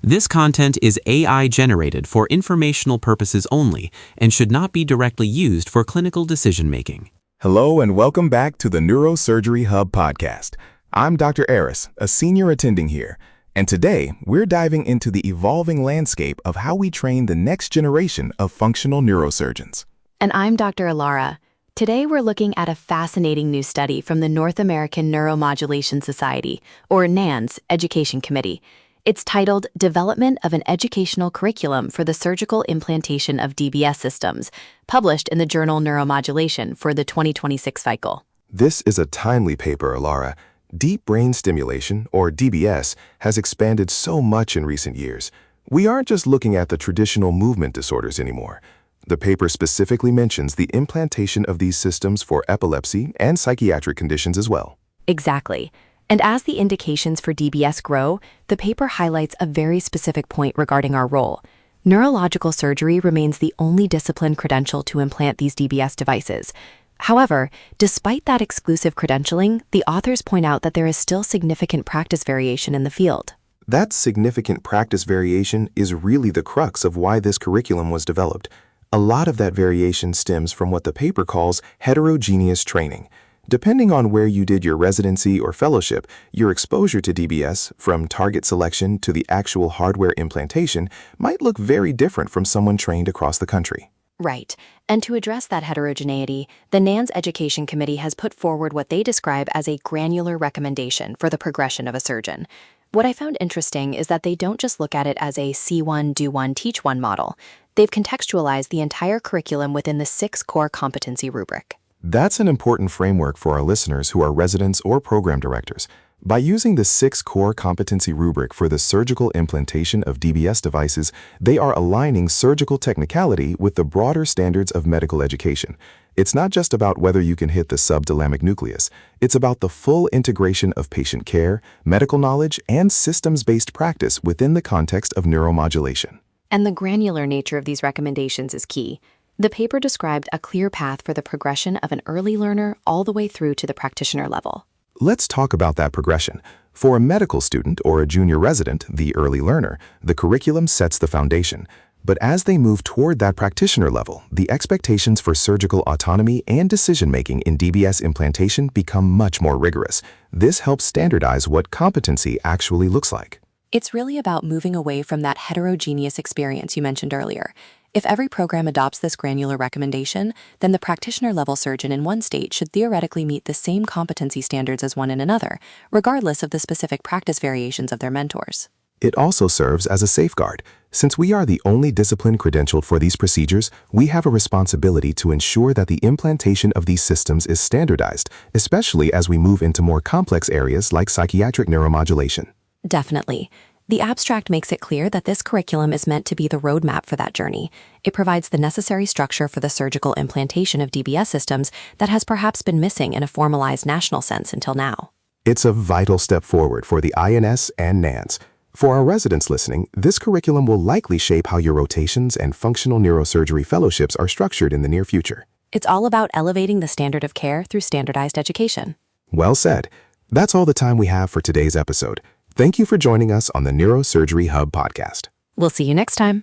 This content is AI generated for informational purposes only and should not be directly used for clinical decision-making. Hello and welcome back to the Neurosurgery Hub podcast. I'm Dr. Aris, a senior attending here, and today we're diving into the evolving landscape of how we train the next generation of functional neurosurgeons. And I'm Dr. Alara. Today we're looking at a fascinating new study from the North American Neuromodulation Society, or NANS, Education Committee. It's titled Development of an Educational Curriculum for the Surgical Implantation of DBS Systems, published in the journal Neuromodulation for the 2026 cycle. This is a timely paper, Alara. Deep brain stimulation, or DBS, has expanded so much in recent years. We aren't just looking at the traditional movement disorders anymore. The paper specifically mentions the implantation of these systems for epilepsy and psychiatric conditions as well. Exactly. And as the indications for DBS grow, the paper highlights a very specific point regarding our role. Neurological surgery remains the only discipline credentialed to implant these DBS devices. However, despite that exclusive credentialing, the authors point out that there is still significant practice variation in the field. That significant practice variation is really the crux of why this curriculum was developed. A lot of that variation stems from what the paper calls heterogeneous training. Depending on where you did your residency or fellowship, your exposure to DBS, from target selection to the actual hardware implantation, might look very different from someone trained across the country. Right. And to address that heterogeneity, the NANS Education Committee has put forward what they describe as a granular recommendation for the progression of a surgeon. What I found interesting is that they don't just look at it as a see one, do one, teach one model. They've contextualized the entire curriculum within the 6 core competency rubric. That's an important framework for our listeners who are residents or program directors. By using the 6 core competency rubric for the surgical implantation of DBS devices, they are aligning surgical technicality with the broader standards of medical education. It's not just about whether you can hit the subthalamic nucleus. It's about the full integration of patient care, medical knowledge, and systems-based practice within the context of neuromodulation. And the granular nature of these recommendations is key. The paper described a clear path for the progression of an early learner all the way through to the practitioner level. Let's talk about that progression. For a medical student or a junior resident, the early learner, the curriculum sets the foundation. But as they move toward that practitioner level, the expectations for surgical autonomy and decision-making in DBS implantation become much more rigorous. This helps standardize what competency actually looks like. It's really about moving away from that heterogeneous experience you mentioned earlier. If every program adopts this granular recommendation, then the practitioner-level surgeon in one state should theoretically meet the same competency standards as one in another, regardless of the specific practice variations of their mentors. It also serves as a safeguard. Since we are the only discipline credentialed for these procedures, we have a responsibility to ensure that the implantation of these systems is standardized, especially as we move into more complex areas like psychiatric neuromodulation. Definitely. The abstract makes it clear that this curriculum is meant to be the roadmap for that journey. It provides the necessary structure for the surgical implantation of DBS systems that has perhaps been missing in a formalized national sense until now. It's a vital step forward for the INS and NANS. For our residents listening, this curriculum will likely shape how your rotations and functional neurosurgery fellowships are structured in the near future. It's all about elevating the standard of care through standardized education. Well said. That's all the time we have for today's episode. Thank you for joining us on the Neurosurgery Hub podcast. We'll see you next time.